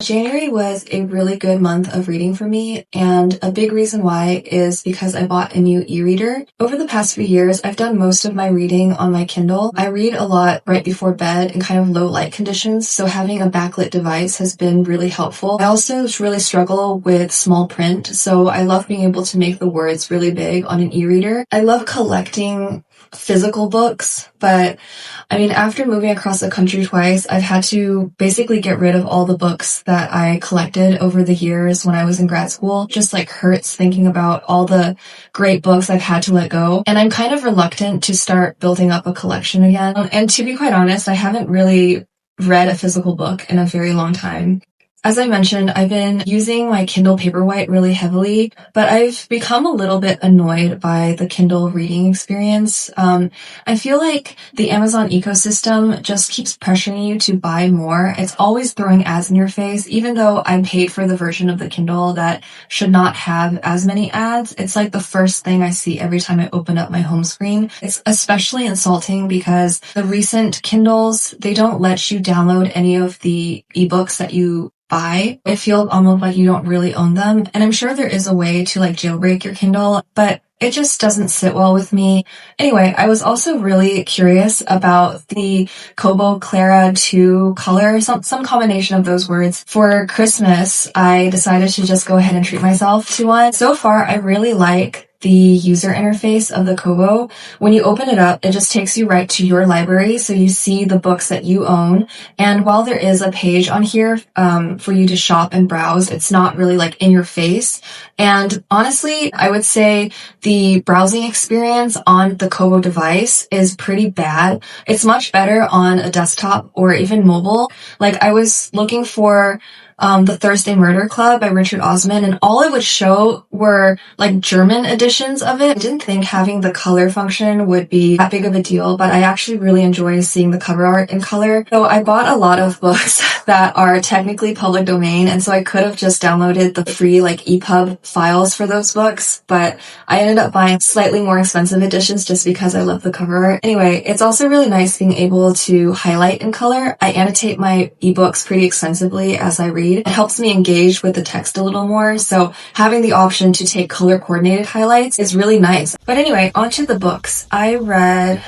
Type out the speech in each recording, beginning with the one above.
January was a really good month of reading for me, and a big reason why is because I bought a new e-reader. Over the past few years, I've done most of my reading on my Kindle. I read a lot right before bed in kind of low light conditions, so having a backlit device has been really helpful. I also really struggle with small print, so I love being able to make the words really big on an e-reader. I love collecting physical books, but after moving across the country twice, I've had to basically get rid of all the books that I collected over the years when I was in grad school. Just hurts thinking about all the great books I've had to let go. And I'm kind of reluctant to start building up a collection again. And to be quite honest, I haven't really read a physical book in a very long time. As I mentioned, I've been using my Kindle Paperwhite really heavily, but I've become a little bit annoyed by the Kindle reading experience. I feel like the Amazon ecosystem just keeps pressuring you to buy more. It's always throwing ads in your face, even though I'm paid for the version of the Kindle that should not have as many ads. It's like the first thing I see every time I open up my home screen. It's especially insulting because the recent Kindles, they don't let you download any of the ebooks that you buy. It feels almost like you don't really own them. And I'm sure there is a way to jailbreak your Kindle, but it just doesn't sit well with me. Anyway, I was also really curious about the Kobo Clara 2 color, some combination of those words. For Christmas, I decided to just go ahead and treat myself to one. So far, I really like the user interface of the Kobo. When you open it up, it just takes you right to your library, so you see the books that you own. And while there is a page on here for you to shop and browse, it's not really in your face. And honestly, I would say the browsing experience on the Kobo device is pretty bad. It's much better on a desktop or even mobile. I was looking for The Thursday Murder Club by Richard Osman, and all it would show were German editions of it. I didn't think having the color function would be that big of a deal, but I actually really enjoy seeing the cover art in color. So I bought a lot of books that are technically public domain, and so I could have just downloaded the free EPUB files for those books, but I ended up buying slightly more expensive editions just because I love the cover art. Anyway, it's also really nice being able to highlight in color. I annotate my ebooks pretty extensively as I read. It helps me engage with the text a little more, so having the option to take color-coordinated highlights is really nice. But anyway, onto the books. I read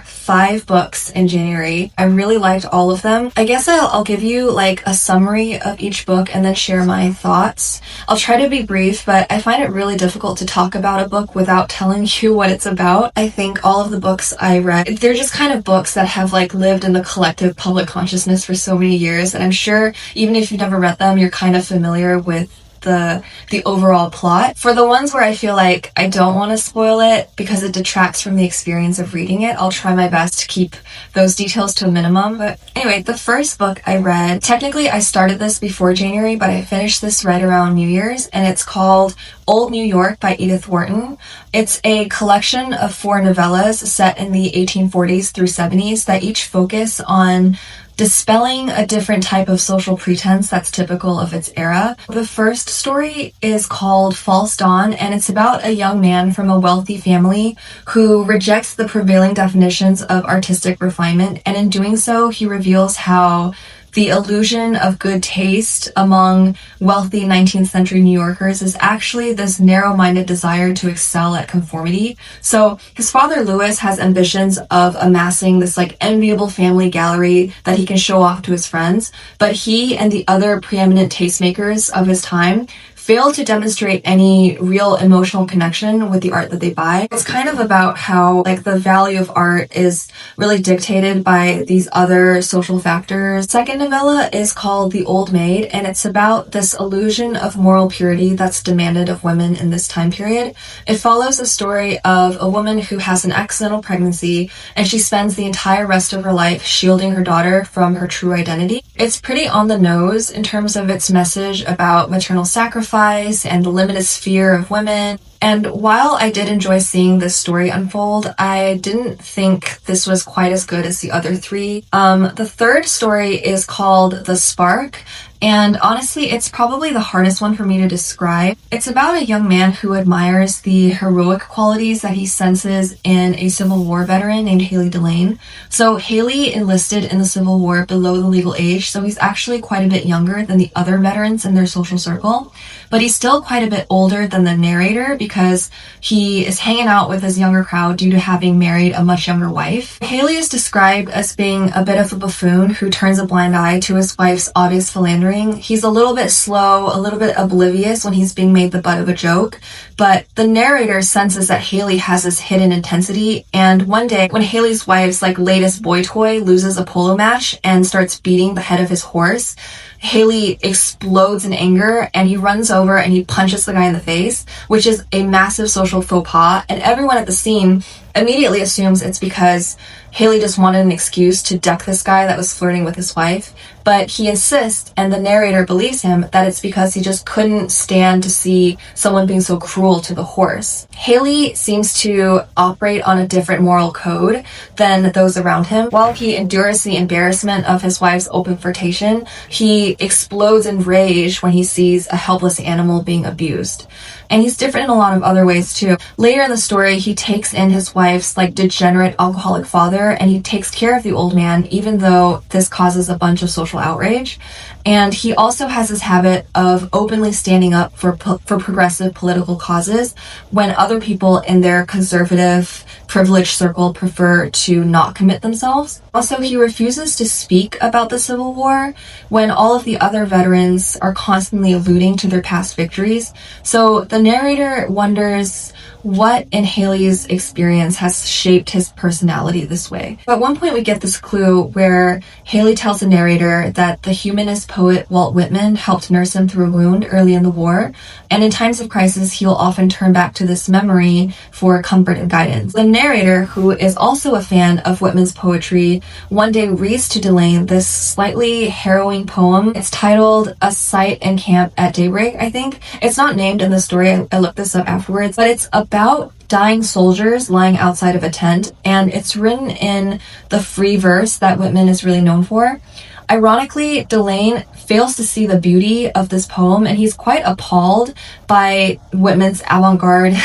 5 books in January. I really liked all of them. I guess I'll give you a summary of each book and then share my thoughts. I'll try to be brief, but I find it really difficult to talk about a book without telling you what it's about. I think all of the books I read, they're just kind of books that have lived in the collective public consciousness for so many years, and I'm sure even if you've never read them, you're kind of familiar with the overall plot. For the ones where I feel I don't want to spoil it because it detracts from the experience of reading it, I'll try my best to keep those details to a minimum. But anyway, the first book I read, technically I started this before January, but I finished this right around New Year's, and it's called Old New York by Edith Wharton. It's a collection of 4 novellas set in the 1840s through 70s that each focus on dispelling a different type of social pretense that's typical of its era. The first story is called False Dawn, and it's about a young man from a wealthy family who rejects the prevailing definitions of artistic refinement, and in doing so, he reveals how the illusion of good taste among wealthy 19th century New Yorkers is actually this narrow-minded desire to excel at conformity. So his father, Louis, has ambitions of amassing this enviable family gallery that he can show off to his friends, but he and the other preeminent tastemakers of his time fail to demonstrate any real emotional connection with the art that they buy. It's kind of about how the value of art is really dictated by these other social factors. Second novella is called The Old Maid, and it's about this illusion of moral purity that's demanded of women in this time period. It follows the story of a woman who has an accidental pregnancy, and she spends the entire rest of her life shielding her daughter from her true identity. It's pretty on the nose in terms of its message about maternal sacrifice and the limited sphere of women. And while I did enjoy seeing this story unfold, I didn't think this was quite as good as the other 3. The third story is called The Spark, And honestly, it's probably the hardest one for me to describe. It's about a young man who admires the heroic qualities that he senses in a Civil War veteran named Haley Delane. So Haley enlisted in the Civil War below the legal age, so he's actually quite a bit younger than the other veterans in their social circle. But he's still quite a bit older than the narrator because he is hanging out with his younger crowd due to having married a much younger wife. Haley is described as being a bit of a buffoon who turns a blind eye to his wife's obvious philandering. He's a little bit slow, a little bit oblivious when he's being made the butt of a joke, but the narrator senses that Haley has this hidden intensity, and one day when Haley's wife's latest boy toy loses a polo match and starts beating the head of his horse, Haley explodes in anger and he runs over and he punches the guy in the face, which is a massive social faux pas, and everyone at the scene immediately assumes it's because Haley just wanted an excuse to duck this guy that was flirting with his wife, but he insists, and the narrator believes him, that it's because he just couldn't stand to see someone being so cruel to the horse. Haley seems to operate on a different moral code than those around him. While he endures the embarrassment of his wife's open flirtation, he explodes in rage when he sees a helpless animal being abused. And he's different in a lot of other ways too. Later in the story, he takes in his wife's degenerate alcoholic father, and he takes care of the old man, even though this causes a bunch of social outrage. And he also has this habit of openly standing up for progressive political causes when other people in their conservative, privileged circle prefer to not commit themselves. Also, he refuses to speak about the Civil War when all of the other veterans are constantly alluding to their past victories. So the narrator wonders what in Haley's experience has shaped his personality this way. At one point we get this clue where Haley tells the narrator that the humanist poet Walt Whitman helped nurse him through a wound early in the war, and in times of crisis he'll often turn back to this memory for comfort and guidance. The narrator, who is also a fan of Whitman's poetry, one day reads to Delane this slightly harrowing poem. It's titled A Sight in Camp at Daybreak, I think. It's not named in the story, I looked this up afterwards, but it's about dying soldiers lying outside of a tent, and it's written in the free verse that Whitman is really known for. Ironically, Delane fails to see the beauty of this poem, and he's quite appalled by Whitman's avant-garde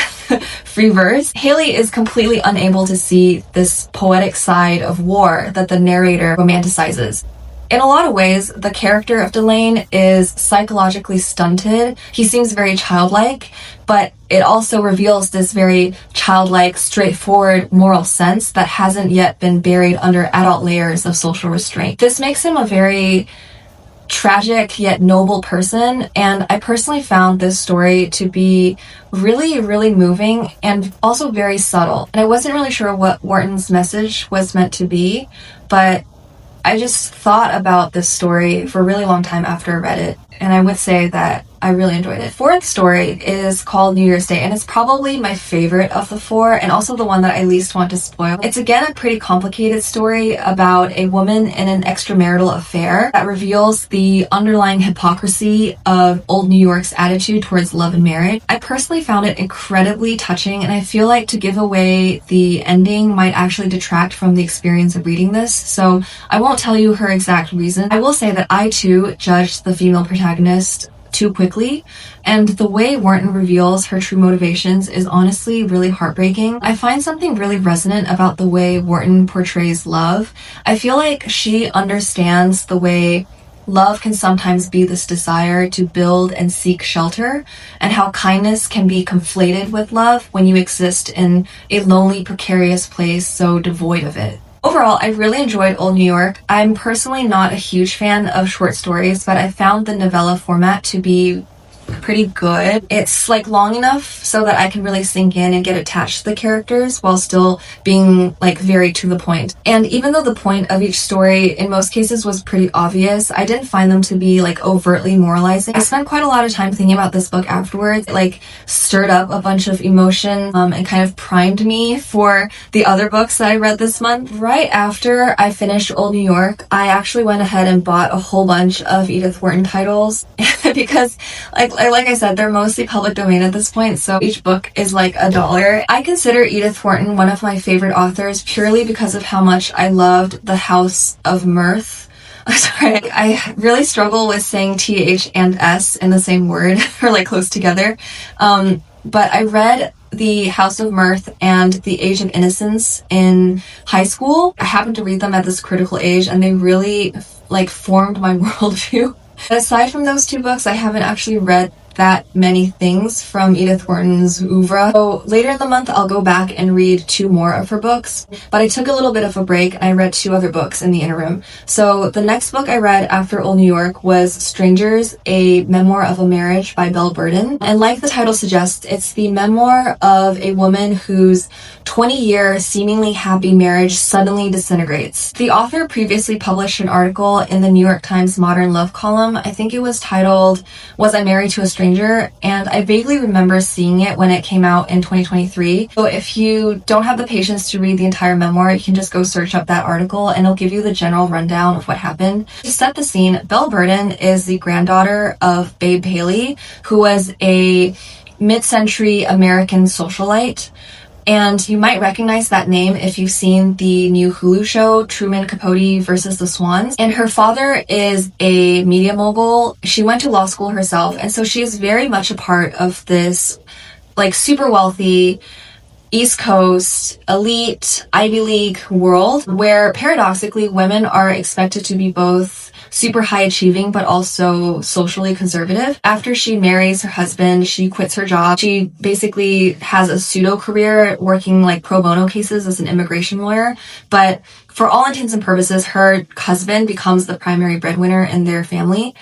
free verse. Haley is completely unable to see this poetic side of war that the narrator romanticizes. In a lot of ways, the character of Delane is psychologically stunted. He seems very childlike, but it also reveals this very childlike, straightforward moral sense that hasn't yet been buried under adult layers of social restraint. This makes him a very tragic yet noble person, and I personally found this story to be really, really moving and also very subtle. And I wasn't really sure what Wharton's message was meant to be, but I just thought about this story for a really long time after I read it, and I would say that I really enjoyed it. Fourth story is called New Year's Day, and it's probably my favorite of the four, and also the one that I least want to spoil. It's again a pretty complicated story about a woman in an extramarital affair that reveals the underlying hypocrisy of old New York's attitude towards love and marriage. I personally found it incredibly touching, and I feel like to give away the ending might actually detract from the experience of reading this, so I won't tell you her exact reason. I will say that I too judged the female protagonist too quickly, and the way Wharton reveals her true motivations is honestly really heartbreaking. I find something really resonant about the way Wharton portrays love. I feel like she understands the way love can sometimes be this desire to build and seek shelter, and how kindness can be conflated with love when you exist in a lonely, precarious place so devoid of it. Overall, I really enjoyed Old New York. I'm personally not a huge fan of short stories, but I found the novella format to be pretty good. It's long enough so that I can really sink in and get attached to the characters while still being very to the point. And even though the point of each story in most cases was pretty obvious, I didn't find them to be overtly moralizing. I spent quite a lot of time thinking about this book afterwards. It stirred up a bunch of emotion and kind of primed me for the other books that I read this month. Right after I finished Old New York, I actually went ahead and bought a whole bunch of Edith Wharton titles because like I said, they're mostly public domain at this point, so each book is $1. I consider Edith Wharton one of my favorite authors purely because of how much I loved The House of Mirth. Sorry, I really struggle with saying TH and S in the same word or like close together. But I read The House of Mirth and The Age of Innocence in high school. I happened to read them at this critical age and they really like formed my worldview. Aside from those two books, I haven't actually read that many things from Edith Wharton's oeuvre. So later in the month, I'll go back and read 2 more of her books, but I took a little bit of a break and I read 2 other books in the interim. So the next book I read after Old New York was Strangers, a Memoir of a Marriage by Belle. And like the title suggests, it's the memoir of a woman whose 20-year seemingly happy marriage suddenly disintegrates. The author previously published an article in the New York Times Modern Love column. I think it was titled, Was I Married to a Stranger? And I vaguely remember seeing it when it came out in 2023. So if you don't have the patience to read the entire memoir, you can just go search up that article and it'll give you the general rundown of what happened. To set the scene, Belle is the granddaughter of Babe Paley, who was a mid-century American socialite. And you might recognize that name if you've seen the new Hulu show, Truman, Capote versus the Swans. And her father is a media mogul. She went to law school herself. And so she is very much a part of this like super wealthy East Coast, elite, Ivy League world where paradoxically women are expected to be both super high achieving but also socially conservative. After she marries her husband, she quits her job. She basically has a pseudo career working like pro bono cases as an immigration lawyer, but for all intents and purposes, her husband becomes the primary breadwinner in their family.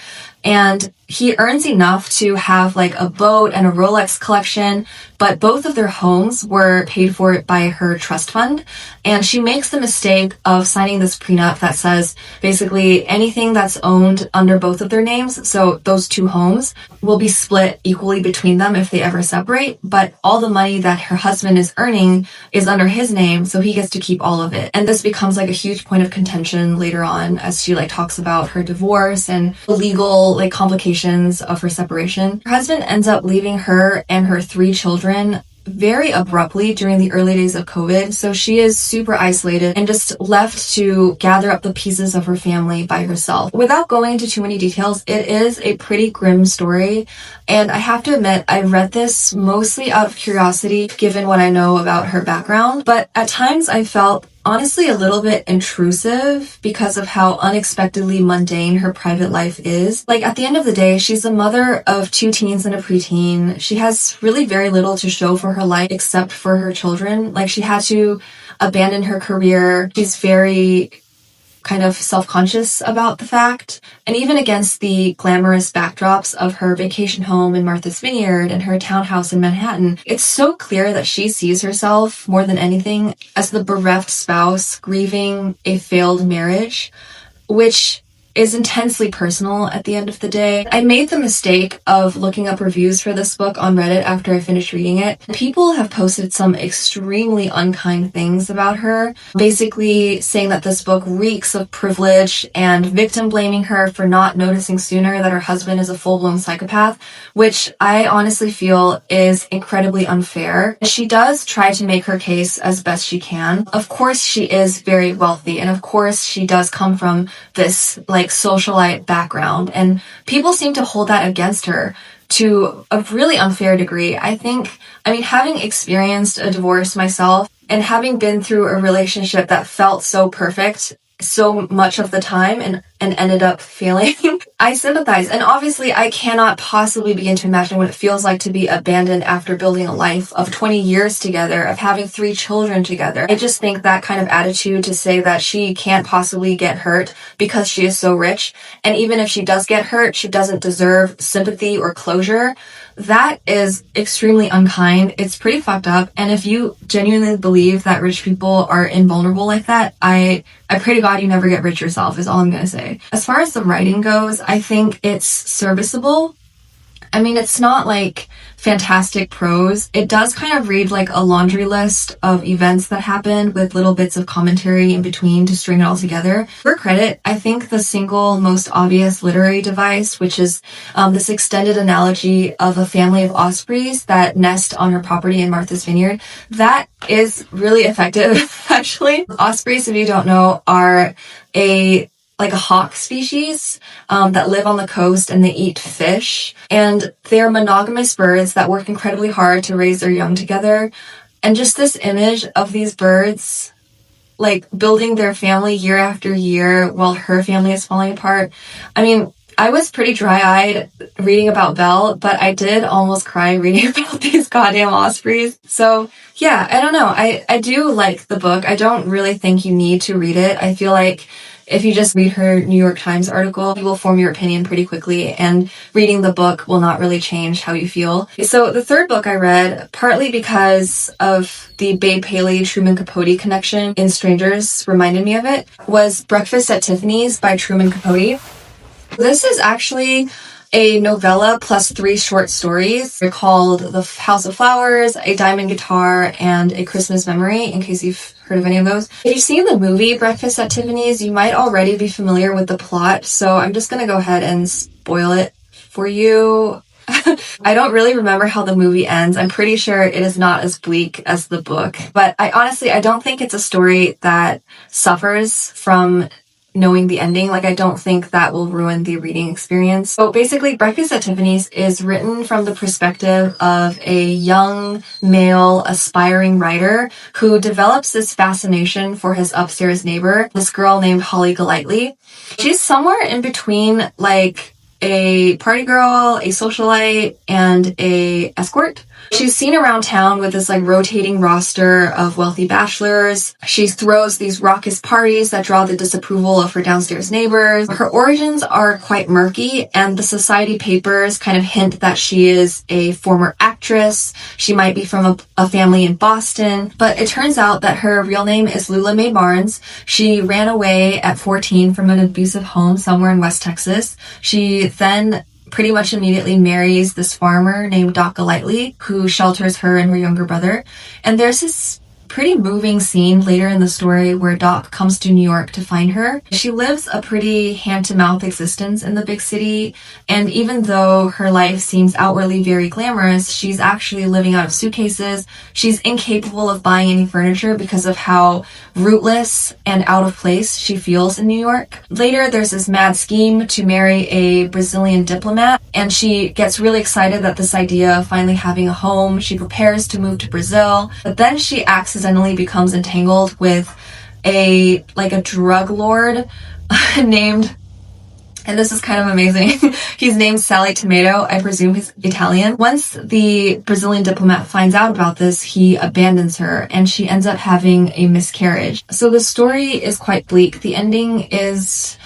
And he earns enough to have like a boat and a Rolex collection, but both of their homes were paid for by her trust fund. And she makes the mistake of signing this prenup that says basically anything that's owned under both of their names, so those 2 homes, will be split equally between them if they ever separate. But all the money that her husband is earning is under his name, so he gets to keep all of it. And this becomes like a huge point of contention later on as she like talks about her divorce and the legal like complications of her separation. Her husband ends up leaving her and her 3 children very abruptly during the early days of COVID. So she is super isolated and just left to gather up the pieces of her family by herself. Without going into too many details, it is a pretty grim story. And I have to admit, I read this mostly out of curiosity, given what I know about her background. But at times I felt honestly a little bit intrusive because of how unexpectedly mundane her private life is. Like at the end of the day, she's the mother of 2 teens and a preteen. She has really very little to show for her life except for her children. Like she had to abandon her career. She's very kind of self-conscious about the fact. And even against the glamorous backdrops of her vacation home in Martha's Vineyard and her townhouse in Manhattan, it's so clear that she sees herself more than anything as the bereft spouse grieving a failed marriage, which is intensely personal at the end of the day. I made the mistake of looking up reviews for this book on Reddit after I finished reading it. People have posted some extremely unkind things about her, basically saying that this book reeks of privilege and victim blaming her for not noticing sooner that her husband is a full-blown psychopath, which I honestly feel is incredibly unfair. She does try to make her case as best she can. Of course, she is very wealthy, and of course, she does come from this socialite background, and people seem to hold that against her to a really unfair degree. I mean, having experienced a divorce myself and having been through a relationship that felt so perfect so much of the time and ended up failing, I sympathize. And obviously I cannot possibly begin to imagine what it feels like to be abandoned after building a life of 20 years together, of having 3 children together. I just think that kind of attitude to say that she can't possibly get hurt because she is so rich, and even if she does get hurt, she doesn't deserve sympathy or closure, that is extremely unkind. It's pretty fucked up. And if you genuinely believe that rich people are invulnerable like that, I pray to God you never get rich yourself, is all I'm gonna say. As far as the writing goes, I think it's serviceable. I mean, it's not like fantastic prose. It does kind of read like a laundry list of events that happened with little bits of commentary in between to string it all together. For credit, I think the single most obvious literary device, which is this extended analogy of a family of ospreys that nest on her property in Martha's Vineyard, that is really effective, actually. Ospreys, if you don't know, are a like a hawk species that live on the coast, and they eat fish. And they're monogamous birds that work incredibly hard to raise their young together. And just this image of these birds like building their family year after year while her family is falling apart. I mean, I was pretty dry-eyed reading about Belle, but I did almost cry reading about these goddamn ospreys. So yeah, I don't know. I do like the book. I don't really think you need to read it. I feel like if you just read her New York Times article, you will form your opinion pretty quickly, and reading the book will not really change how you feel. So the third book I read, partly because of the Babe Paley Truman Capote connection in Strangers reminded me of it, was Breakfast at Tiffany's by Truman Capote. This is actually a novella plus 3 short stories. They're called The House of Flowers, A Diamond Guitar, and A Christmas Memory, in case you've heard of any of those. If you've seen the movie Breakfast at Tiffany's, you might already be familiar with the plot, so I'm just gonna go ahead and spoil it for you. I don't really remember how the movie ends. I'm pretty sure it is not as bleak as the book, but I don't think it's a story that suffers from knowing the ending. Like, I don't think that will ruin the reading experience. So basically, Breakfast at Tiffany's is written from the perspective of a young male aspiring writer who develops this fascination for his upstairs neighbor, this girl named Holly Golightly. She's somewhere in between like a party girl, a socialite, and a escort. She's seen around town with this like rotating roster of wealthy bachelors. She throws these raucous parties that draw the disapproval of her downstairs neighbors. Her origins are quite murky, and the society papers kind of hint that she is a former actress. She might be from a family in Boston, but it turns out that her real name is Lula Mae Barnes. She ran away at 14 from an abusive home somewhere in West Texas. She then pretty much immediately marries this farmer named Doc Golightly, who shelters her and her younger brother. And there's this pretty moving scene later in the story where Doc comes to New York to find her. She lives a pretty hand-to-mouth existence in the big city, and even though her life seems outwardly very glamorous, she's actually living out of suitcases. She's incapable of buying any furniture because of how rootless and out of place she feels in New York. Later, there's this mad scheme to marry a Brazilian diplomat, and she gets really excited at this idea of finally having a home. She prepares to move to Brazil, but then she accidentally becomes entangled with a drug lord named, and this is kind of amazing, he's named Sally Tomato. I presume he's Italian. Once the Brazilian diplomat finds out about this, he abandons her, and she ends up having a miscarriage. So the story is quite bleak. The ending is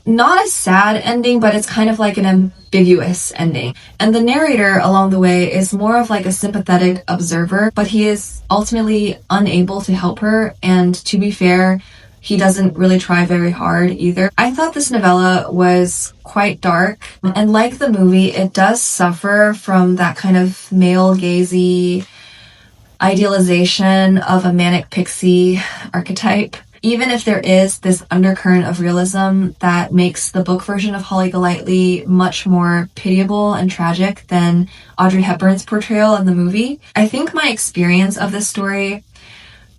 not a sad ending, but it's kind of like an ambiguous ending. And the narrator along the way is more of like a sympathetic observer, but he is ultimately unable to help her. And to be fair, he doesn't really try very hard either. I thought this novella was quite dark, and like the movie, it does suffer from that kind of male-gazy idealization of a manic pixie archetype. Even if there is this undercurrent of realism that makes the book version of Holly Golightly much more pitiable and tragic than Audrey Hepburn's portrayal in the movie, I think my experience of this story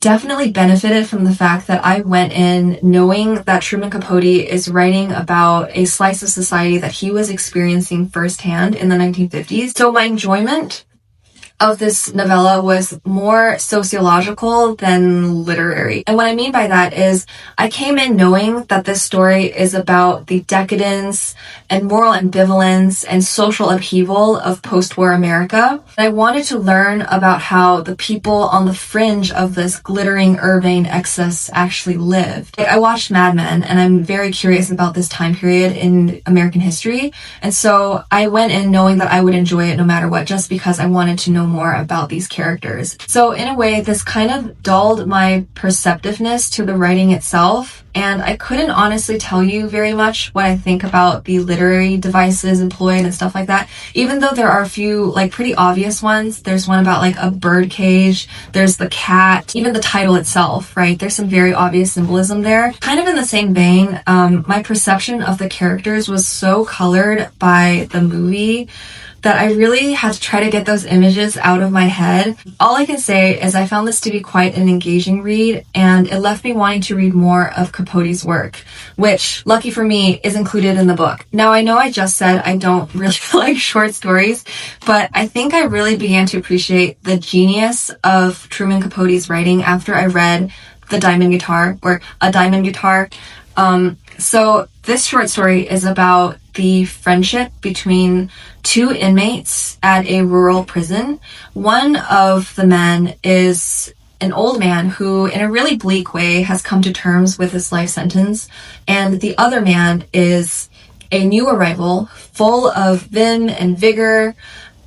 definitely benefited from the fact that I went in knowing that Truman Capote is writing about a slice of society that he was experiencing firsthand in the 1950s. So my enjoyment of this novella was more sociological than literary. And what I mean by that is I came in knowing that this story is about the decadence and moral ambivalence and social upheaval of post-war America. And I wanted to learn about how the people on the fringe of this glittering urbane excess actually lived. I watched Mad Men, and I'm very curious about this time period in American history. And so I went in knowing that I would enjoy it no matter what, just because I wanted to know more about these characters. So in a way, this kind of dulled my perceptiveness to the writing itself, and I couldn't honestly tell you very much what I think about the literary devices employed and stuff like that, even though there are a few like pretty obvious ones. There's one about like a bird cage, there's the cat, even the title itself, right? There's some very obvious symbolism there. Kind of in the same vein, my perception of the characters was so colored by the movie that I really had to try to get those images out of my head. All I can say is I found this to be quite an engaging read, and it left me wanting to read more of Capote Capote's work, which, lucky for me, is included in the book. Now, I know I just said I don't really like short stories, but I think I really began to appreciate the genius of Truman Capote's writing after I read The Diamond Guitar, or A Diamond Guitar. So this short story is about the friendship between two inmates at a rural prison. One of the men is an old man who, in a really bleak way, has come to terms with his life sentence. And the other man is a new arrival, full of vim and vigor.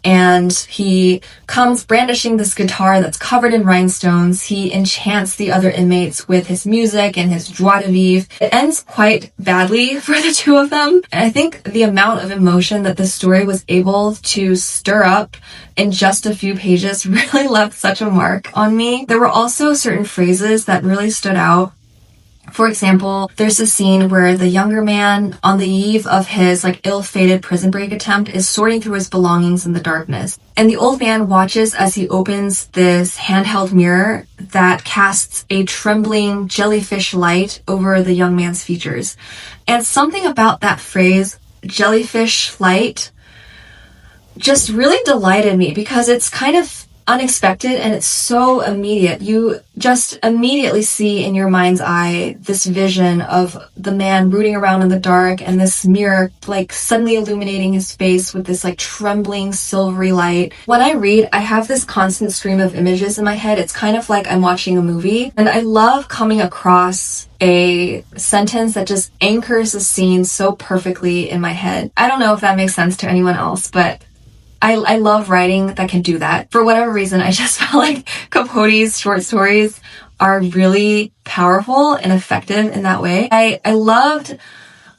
And he comes brandishing this guitar that's covered in rhinestones. He enchants the other inmates with his music and his joie de vivre. It ends quite badly for the two of them. And I think the amount of emotion that this story was able to stir up in just a few pages really left such a mark on me. There were also certain phrases that really stood out. For example, there's a scene where the younger man, on the eve of his ill-fated prison break attempt, is sorting through his belongings in the darkness. And the old man watches as he opens this handheld mirror that casts a trembling jellyfish light over the young man's features. And something about that phrase, jellyfish light, just really delighted me because it's kind of unexpected and it's so immediate. You just immediately see in your mind's eye this vision of the man rooting around in the dark and this mirror suddenly illuminating his face with this trembling silvery light. When I read, I have this constant stream of images in my head. It's kind of like I'm watching a movie, and I love coming across a sentence that just anchors the scene so perfectly in my head. I don't know if that makes sense to anyone else, but I love writing that can do that. For whatever reason, I just felt like Capote's short stories are really powerful and effective in that way. I loved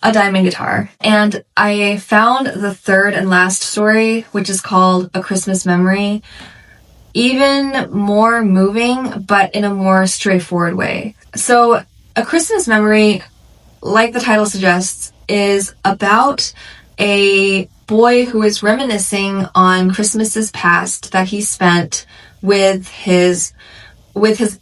A Diamond Guitar, and I found the third and last story, which is called A Christmas Memory, even more moving, but in a more straightforward way. So A Christmas Memory, like the title suggests, is about a boy who is reminiscing on Christmases past that he spent with his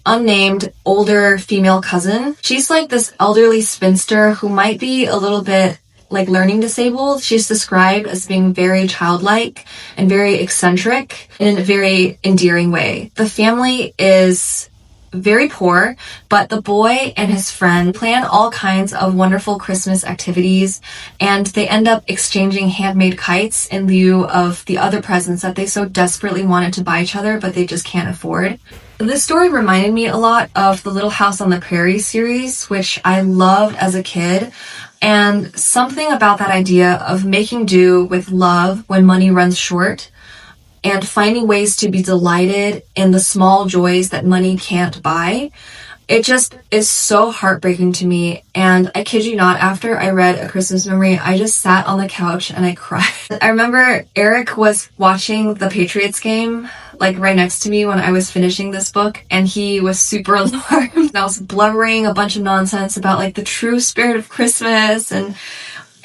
unnamed older female cousin. She's like this elderly spinster who might be a little bit learning disabled. She's described as being very childlike and very eccentric in a very endearing way. The family is very poor, but the boy and his friend plan all kinds of wonderful Christmas activities, and they end up exchanging handmade kites in lieu of the other presents that they so desperately wanted to buy each other, but they just can't afford. This story reminded me a lot of the Little House on the Prairie series, which I loved as a kid, and something about that idea of making do with love when money runs short, and finding ways to be delighted in the small joys that money can't buy. It just is so heartbreaking to me. And I kid you not, after I read A Christmas Memory, I just sat on the couch and I cried. I remember Eric was watching the Patriots game, right next to me when I was finishing this book, and he was super alarmed. I was blubbering a bunch of nonsense about the true spirit of Christmas, and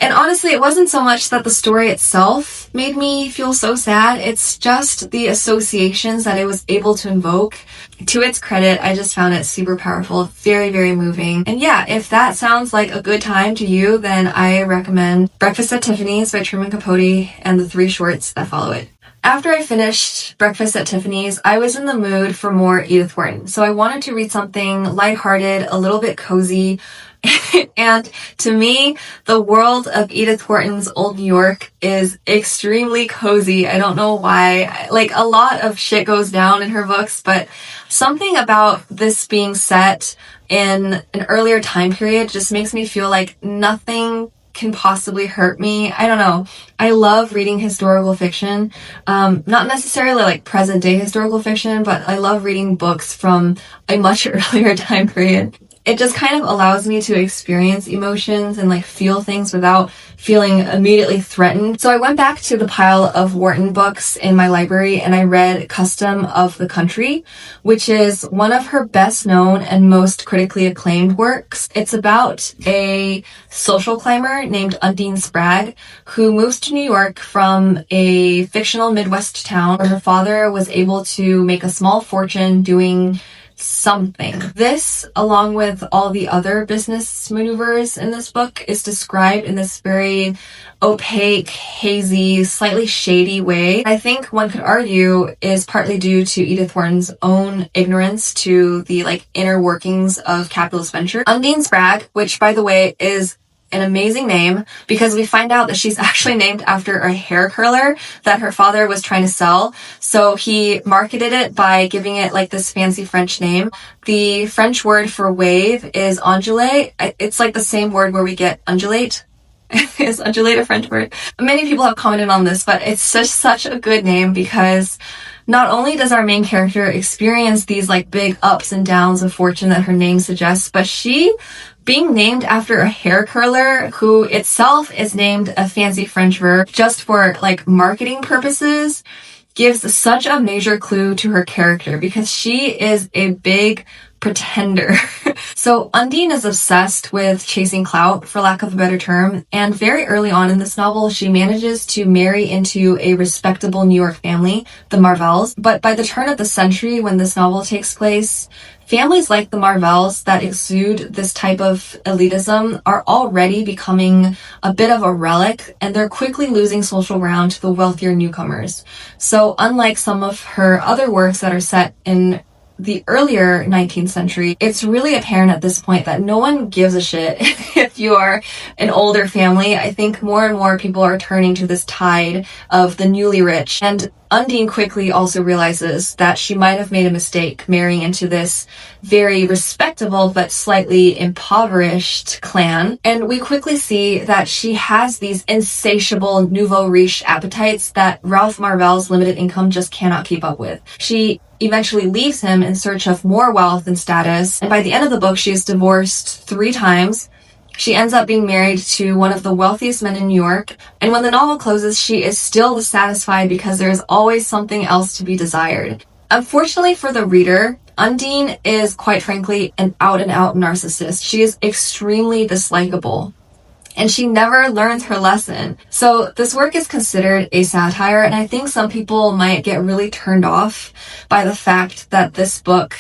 honestly, it wasn't so much that the story itself made me feel so sad. It's just the associations that it was able to invoke. To its credit, I just found it super powerful, very, very moving. And yeah, if that sounds like a good time to you, then I recommend Breakfast at Tiffany's by Truman Capote and the 3 shorts that follow it. After I finished Breakfast at Tiffany's, I was in the mood for more Edith Wharton. So I wanted to read something lighthearted, a little bit cozy. And to me, the world of Edith Wharton's Old New York is extremely cozy. I don't know why. A lot of shit goes down in her books, but something about this being set in an earlier time period just makes me feel like nothing can possibly hurt me. I don't know. I love reading historical fiction. Not necessarily present day historical fiction, but I love reading books from a much earlier time period. It just kind of allows me to experience emotions and feel things without feeling immediately threatened. So I went back to the pile of Wharton books in my library and I read Custom of the Country, which is one of her best known and most critically acclaimed works. It's about a social climber named Undine Spragg who moves to New York from a fictional Midwest town where her father was able to make a small fortune doing something. This, along with all the other business maneuvers in this book, is described in this very opaque, hazy, slightly shady way. I think one could argue is partly due to Edith Wharton's own ignorance to the inner workings of capitalist venture. Undine Spragg, which by the way is an amazing name, because we find out that she's actually named after a hair curler that her father was trying to sell. So he marketed it by giving it this fancy French name. The French word for wave is ondulate. It's the same word where we get undulate. Is undulate a French word? Many people have commented on this, but it's such a good name, because not only does our main character experience these big ups and downs of fortune that her name suggests, but she, being named after a hair curler who itself is named a fancy French verb just for marketing purposes, gives such a major clue to her character, because she is a big pretender. So Undine is obsessed with chasing clout, for lack of a better term, and very early on in this novel, she manages to marry into a respectable New York family, the Marvells. But by the turn of the century, when this novel takes place, families like the Marvells that exude this type of elitism are already becoming a bit of a relic, and they're quickly losing social ground to the wealthier newcomers. So unlike some of her other works that are set in the earlier 19th century, it's really apparent at this point that no one gives a shit if you are an older family. I think more and more people are turning to this tide of the newly rich, and Undine quickly also realizes that she might have made a mistake marrying into this very respectable but slightly impoverished clan. And we quickly see that she has these insatiable nouveau riche appetites that Ralph Marvell's limited income just cannot keep up with. She eventually leaves him in search of more wealth and status, and by the end of the book, she is divorced 3 times. She ends up being married to one of the wealthiest men in New York, and when the novel closes, she is still dissatisfied because there is always something else to be desired. Unfortunately for the reader, Undine is quite frankly an out-and-out narcissist. She is extremely dislikable, and she never learns her lesson. So this work is considered a satire, and I think some people might get really turned off by the fact that this book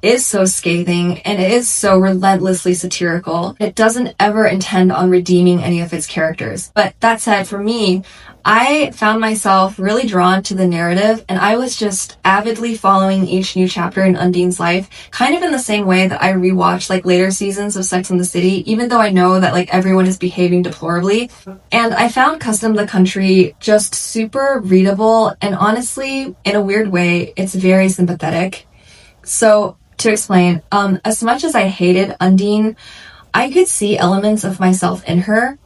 is so scathing and it is so relentlessly satirical. It doesn't ever intend on redeeming any of its characters. But that said, for me, I found myself really drawn to the narrative, and I was just avidly following each new chapter in Undine's life, kind of in the same way that I rewatch later seasons of Sex and the City, even though I know that everyone is behaving deplorably. And I found Custom the Country just super readable, and honestly, in a weird way, it's very sympathetic. So to explain, as much as I hated Undine, I could see elements of myself in her.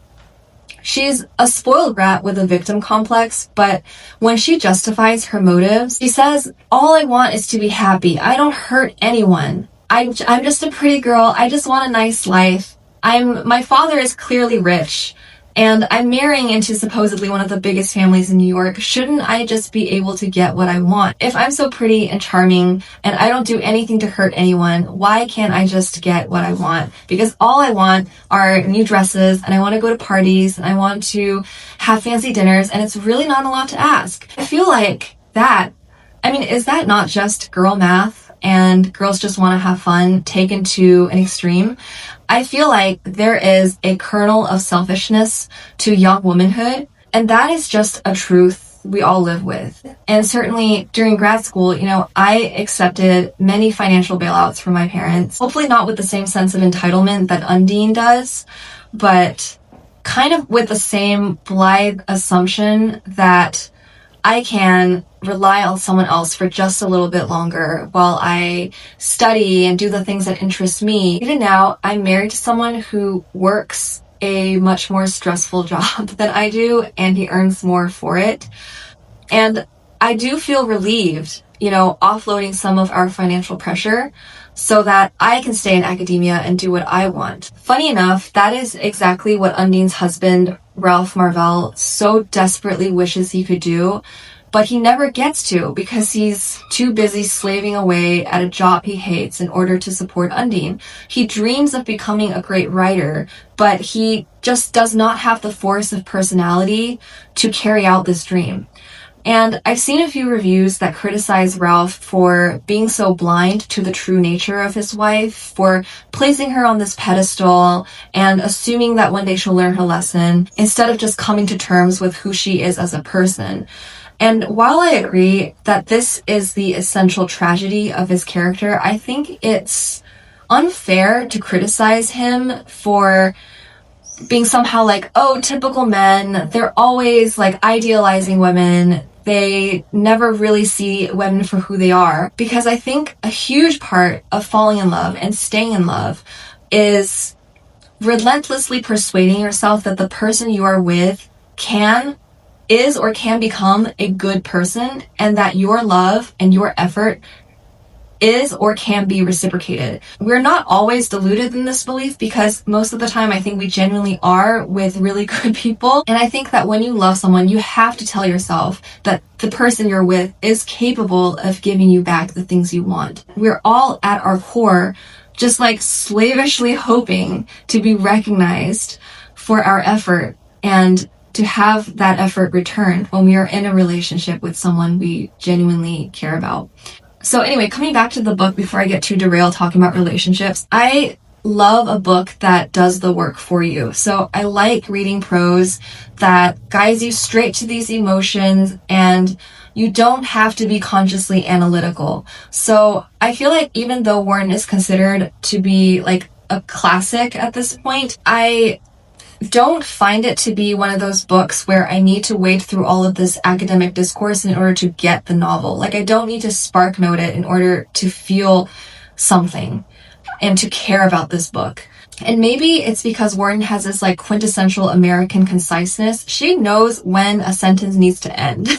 She's a spoiled brat with a victim complex, but when she justifies her motives, she says, "All I want is to be happy. I don't hurt anyone. I'm just a pretty girl. I just want a nice life. My father is clearly rich, and I'm marrying into supposedly one of the biggest families in New York. Shouldn't I just be able to get what I want? If I'm so pretty and charming and I don't do anything to hurt anyone, why can't I just get what I want? Because all I want are new dresses, and I want to go to parties, and I want to have fancy dinners, and it's really not a lot to ask." I feel like that, is that not just girl math and girls just want to have fun taken to an extreme? I feel like there is a kernel of selfishness to young womanhood, and that is just a truth we all live with. And certainly during grad school, I accepted many financial bailouts from my parents, hopefully not with the same sense of entitlement that Undine does, but kind of with the same blithe assumption that I can rely on someone else for just a little bit longer while I study and do the things that interest me. Even now, I'm married to someone who works a much more stressful job than I do, and he earns more for it. And I do feel relieved, offloading some of our financial pressure so that I can stay in academia and do what I want. Funny enough, that is exactly what Undine's husband, Ralph Marvell, so desperately wishes he could do, but he never gets to because he's too busy slaving away at a job he hates in order to support Undine. He dreams of becoming a great writer, but he just does not have the force of personality to carry out this dream. And I've seen a few reviews that criticize Ralph for being so blind to the true nature of his wife, for placing her on this pedestal and assuming that one day she'll learn her lesson instead of just coming to terms with who she is as a person. And while I agree that this is the essential tragedy of his character, I think it's unfair to criticize him for being somehow like, oh, typical men, they're always like idealizing women. They never really see women for who they are. Because I think a huge part of falling in love and staying in love is relentlessly persuading yourself that the person you are with is or can become a good person, and that your love and your effort is or can be reciprocated. We're not always deluded in this belief, because most of the time I think we genuinely are with really good people. And I think that when you love someone, you have to tell yourself that the person you're with is capable of giving you back the things you want. We're all at our core just like slavishly hoping to be recognized for our effort and to have that effort returned when we are in a relationship with someone we genuinely care about. So anyway, coming back to the book before I get too derailed talking about relationships, I love a book that does the work for you. So I like reading prose that guides you straight to these emotions, and you don't have to be consciously analytical. So I feel like even though Wharton is considered to be like a classic at this point, I don't find it to be one of those books where I need to wade through all of this academic discourse in order to get the novel. Like, I don't need to spark note it in order to feel something and to care about this book. And maybe it's because Wharton has this like quintessential American conciseness. She knows when a sentence needs to end.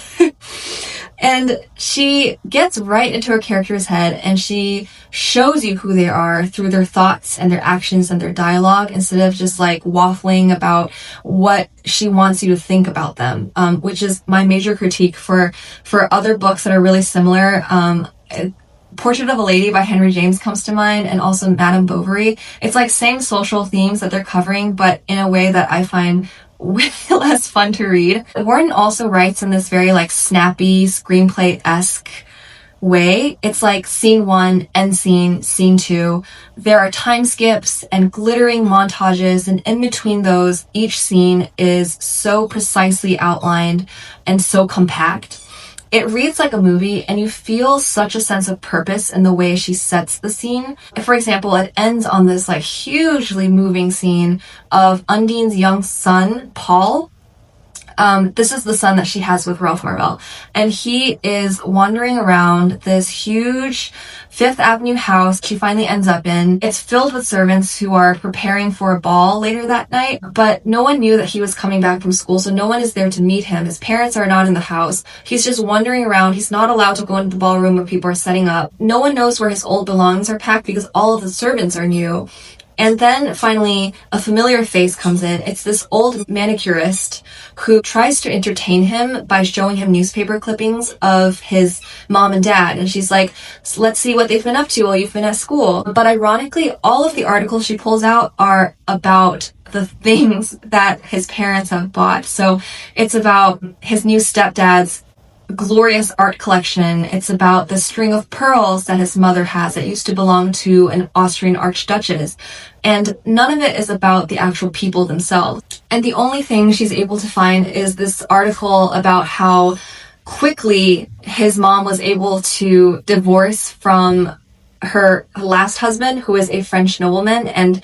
And she gets right into her character's head, and she shows you who they are through their thoughts and their actions and their dialogue, instead of just like waffling about what she wants you to think about them, which is my major critique for other books that are really similar. Portrait of a Lady by Henry James comes to mind, and also Madame Bovary. It's like same social themes that they're covering, but in a way that I find way less fun to read. Wharton also writes in this very like snappy, screenplay-esque way. It's like scene 1, end scene, scene 2. There are time skips and glittering montages, and in between those, each scene is so precisely outlined and so compact. It reads like a movie, and you feel such a sense of purpose in the way she sets the scene. For example, it ends on this like hugely moving scene of Undine's young son, Paul. This is the son that she has with Ralph Marvell, and he is wandering around this huge Fifth Avenue house she finally ends up in. It's filled with servants who are preparing for a ball later that night, but no one knew that he was coming back from school, so no one is there to meet him. His parents are not in the house. He's just wandering around. He's not allowed to go into the ballroom where people are setting up. No one knows where his old belongings are packed because all of the servants are new. And then finally, a familiar face comes in. It's this old manicurist who tries to entertain him by showing him newspaper clippings of his mom and dad. And she's like, let's see what they've been up to while you've been at school. But ironically, all of the articles she pulls out are about the things that his parents have bought. So it's about his new stepdad's glorious art collection. It's about the string of pearls that his mother has that used to belong to an Austrian archduchess. And none of it is about the actual people themselves. And the only thing she's able to find is this article about how quickly his mom was able to divorce from her last husband, who is a French nobleman, and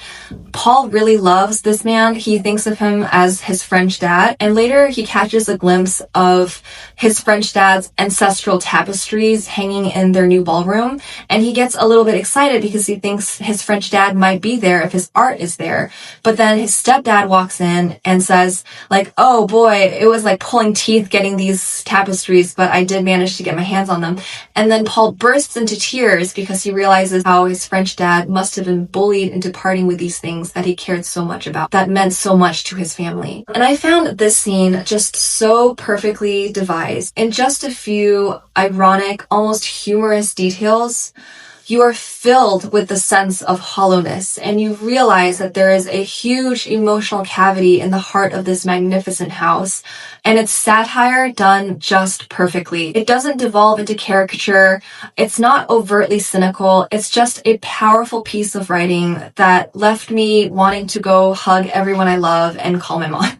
Paul really loves this man. He thinks of him as his French dad, and later he catches a glimpse of his French dad's ancestral tapestries hanging in their new ballroom, and he gets a little bit excited because he thinks his French dad might be there if his art is there. But then his stepdad walks in and says, like, oh boy, it was like pulling teeth getting these tapestries, but I did manage to get my hands on them. And then Paul bursts into tears because he realizes how his French dad must have been bullied into parting with these things that he cared so much about, that meant so much to his family. And I found this scene just so perfectly devised. In just a few ironic, almost humorous details, you are filled with the sense of hollowness, and you realize that there is a huge emotional cavity in the heart of this magnificent house, and it's satire done just perfectly. It doesn't devolve into caricature. It's not overtly cynical. It's just a powerful piece of writing that left me wanting to go hug everyone I love and call my mom.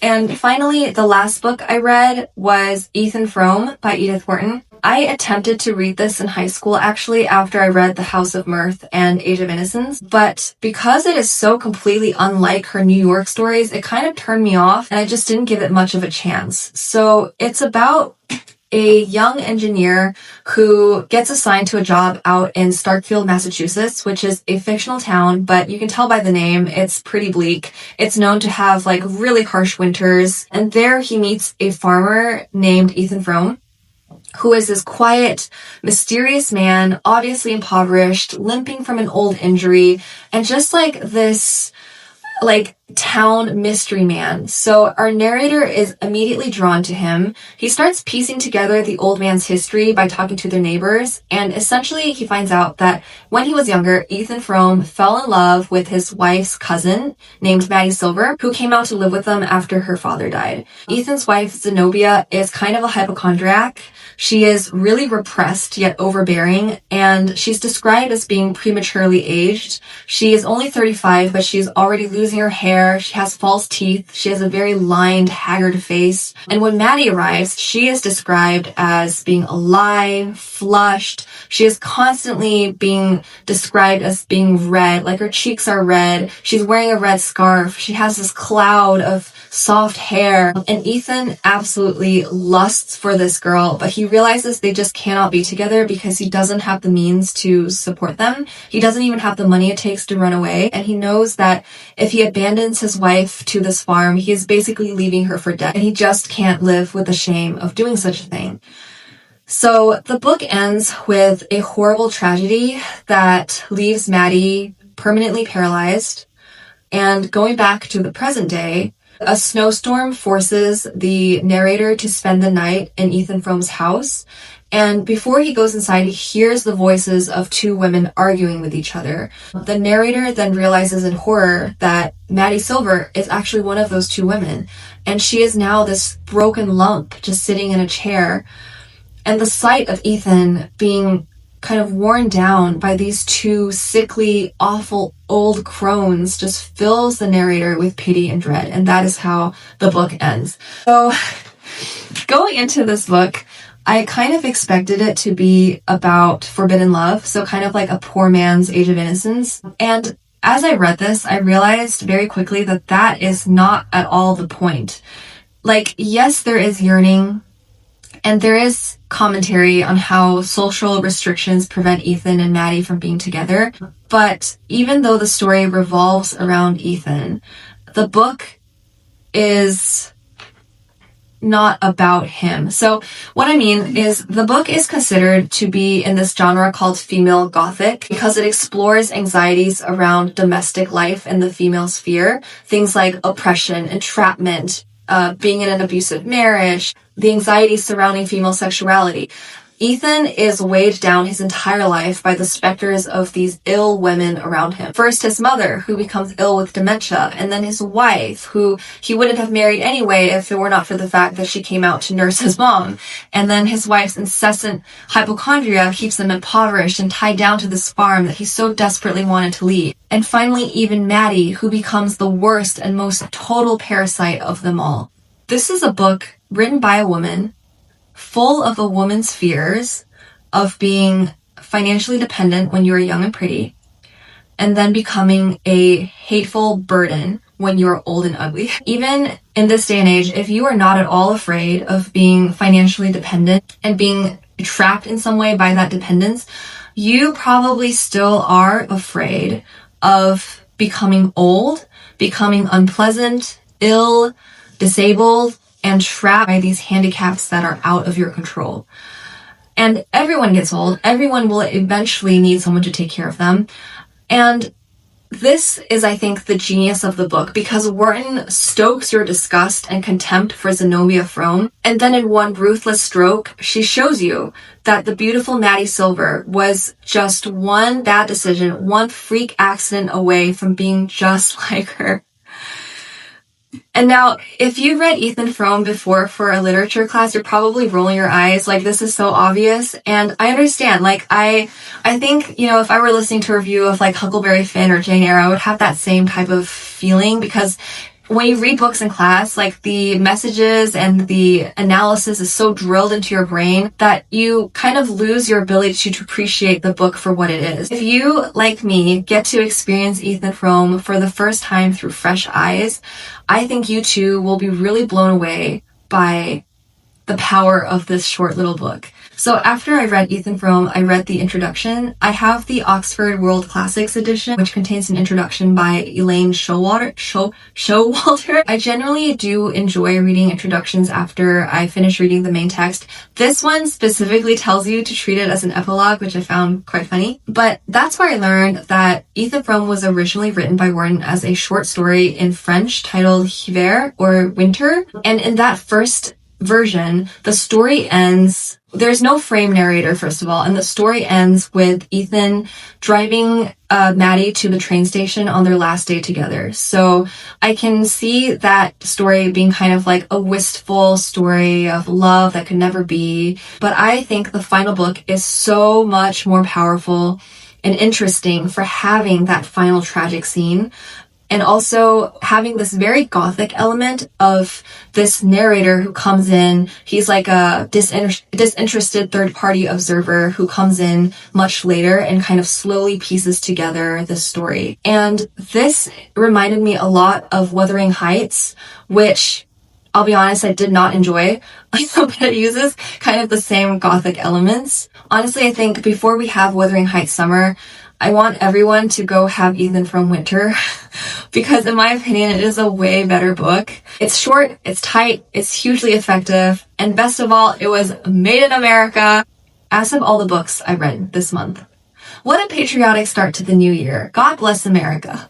And finally, the last book I read was Ethan Frome by Edith Wharton. I attempted to read this in high school, actually, after I read The House of Mirth and Age of Innocence, but because it is so completely unlike her New York stories, it kind of turned me off, and I just didn't give it much of a chance. So it's about a young engineer who gets assigned to a job out in Starkfield, Massachusetts, which is a fictional town, but you can tell by the name, it's pretty bleak. It's known to have like really harsh winters. And there he meets a farmer named Ethan Frome, who is this quiet, mysterious man, obviously impoverished, limping from an old injury, and just like this town mystery man. So our narrator is immediately drawn to him. He starts piecing together the old man's history by talking to their neighbors, and essentially he finds out that when he was younger, Ethan Frome fell in love with his wife's cousin named Maddie Silver, who came out to live with them after her father died. Ethan's wife, Zenobia, is kind of a hypochondriac. She is really repressed yet overbearing, and she's described as being prematurely aged. She is only 35, but she's already losing her hair. She has false teeth. She has a very lined, haggard face. And when Maddie arrives, she is described as being alive, flushed. She is constantly being described as being red, like her cheeks are red. She's wearing a red scarf. She has this cloud of soft hair. And Ethan absolutely lusts for this girl, but he realizes they just cannot be together because he doesn't have the means to support them. He doesn't even have the money it takes to run away. And he knows that if he abandons his wife to this farm, he is basically leaving her for dead. And he just can't live with the shame of doing such a thing. So the book ends with a horrible tragedy that leaves Maddie permanently paralyzed. And going back to the present day, a snowstorm forces the narrator to spend the night in Ethan Frome's house. And before he goes inside, he hears the voices of two women arguing with each other. The narrator then realizes in horror that Maddie Silver is actually one of those two women. And she is now this broken lump just sitting in a chair. And the sight of Ethan being kind of worn down by these two sickly, awful old crones just fills the narrator with pity and dread. And that is how the book ends. So going into this book, I kind of expected it to be about forbidden love. So kind of like a poor man's Age of Innocence. And as I read this, I realized very quickly that that is not at all the point. Like, yes, there is yearning, and there is commentary on how social restrictions prevent Ethan and Maddie from being together. But even though the story revolves around Ethan, the book is not about him. So what I mean is the book is considered to be in this genre called female gothic because it explores anxieties around domestic life and the female sphere. Things like oppression, entrapment, being in an abusive marriage, the anxieties surrounding female sexuality. Ethan is weighed down his entire life by the specters of these ill women around him. First, his mother, who becomes ill with dementia, and then his wife, who he wouldn't have married anyway if it were not for the fact that she came out to nurse his mom. And then his wife's incessant hypochondria keeps him impoverished and tied down to this farm that he so desperately wanted to leave. And finally, even Maddie, who becomes the worst and most total parasite of them all. This is a book written by a woman, full of a woman's fears of being financially dependent when you are young and pretty, and then becoming a hateful burden when you are old and ugly. Even in this day and age, if you are not at all afraid of being financially dependent and being trapped in some way by that dependence, you probably still are afraid of becoming old, becoming unpleasant, ill, disabled, and trapped by these handicaps that are out of your control. And everyone gets old. Everyone will eventually need someone to take care of them. And this is, I think, the genius of the book, because Wharton stokes your disgust and contempt for Zenobia Frome, and then in one ruthless stroke, she shows you that the beautiful Maddie Silver was just one bad decision, one freak accident away from being just like her. And now, if you read Ethan Frome before for a literature class, you're probably rolling your eyes like, this is so obvious. And I understand. Like, I think, you know, if I were listening to a review of like Huckleberry Finn or Jane Eyre, I would have that same type of feeling, because when you read books in class, like, the messages and the analysis is so drilled into your brain that you kind of lose your ability to appreciate the book for what it is. If you, like me, get to experience Ethan Frome for the first time through fresh eyes, I think you too will be really blown away by the power of this short little book. So after I read Ethan Frome, I read the introduction. I have the Oxford World Classics edition, which contains an introduction by Elaine Showalter. I generally do enjoy reading introductions after I finish reading the main text. This one specifically tells you to treat it as an epilogue, which I found quite funny. But that's where I learned that Ethan Frome was originally written by Wharton as a short story in French titled Hiver, or Winter. And in that first version, the story ends, there's no frame narrator, first of all, and the story ends with Ethan driving Maddie to the train station on their last day together. So I can see that story being kind of like a wistful story of love that could never be. But I think the final book is so much more powerful and interesting for having that final tragic scene. And also having this very gothic element of this narrator who comes in. He's like a disinterested third-party observer who comes in much later and kind of slowly pieces together the story. And this reminded me a lot of Wuthering Heights, which, I'll be honest, I did not enjoy, but it uses kind of the same gothic elements. Honestly, I think before we have Wuthering Heights Summer, I want everyone to go have Ethan Frome Winter, because in my opinion, it is a way better book. It's short, it's tight, it's hugely effective, and best of all, it was made in America, as have all the books I read this month. What a patriotic start to the new year. God bless America.